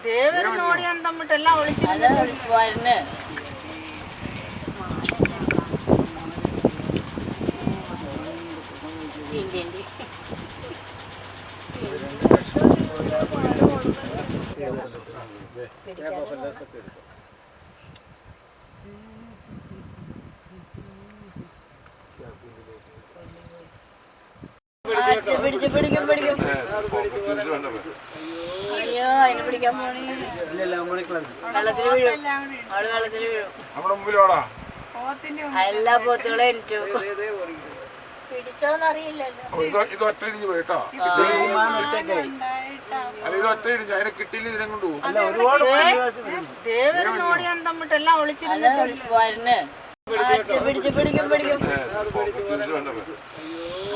ദേവനോടി തമ്മിട്ടെല്ലാം ഒളിച്ചിരുന്നു. അയ്യോ അതിനെ പിടിക്കാൻ പോണി വെള്ളത്തിൽ വീഴും. അവള് വെള്ളത്തിൽ വീഴും. എല്ലാ പോത്തുകളും എനിച്ചു പിടിച്ചോന്നറിയില്ലല്ലോ. ദേവനോടി തമ്മിട്ടെല്ലാം ഒളിച്ചിരുന്നു. പിടിക്കും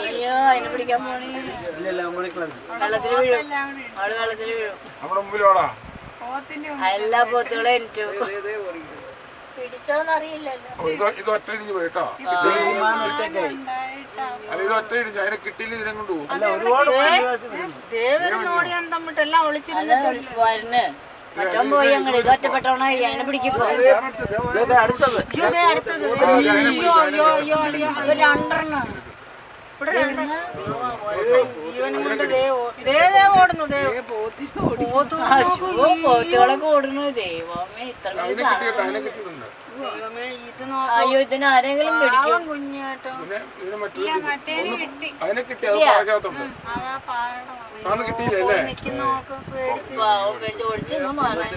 അയ്യോ അതിനെ പിടിക്കാൻ പോണി വെള്ളത്തിൽ വീഴും. അവള് വെള്ളത്തിൽ വീഴും. എല്ലാ പോത്തുകളും എനിച്ചു പിടിച്ചോന്നറിയില്ലല്ലോ. ദേവനോടി തമ്മിട്ടെല്ലാം ഒളിച്ചിരുന്നു. മറ്റോൻ പോയി ഞങ്ങൾ ഇത് ഒറ്റപ്പെട്ടോണോ അതിനെ പിടിക്കിപ്പോ രണ്ടെണ്ണം ഇവിടെ ജീവനും കൊണ്ട് ഓടുന്നു. പോത്തുകളൊക്കെ ഓടുന്നു. ദൈവമേ ഇത്ര അയ്യോ ഇതിന് ആരെങ്കിലും പിടിക്കും. കുഞ്ഞേട്ടോ പേടിച്ച് ഓടിച്ചൊന്നും മാറാൻ.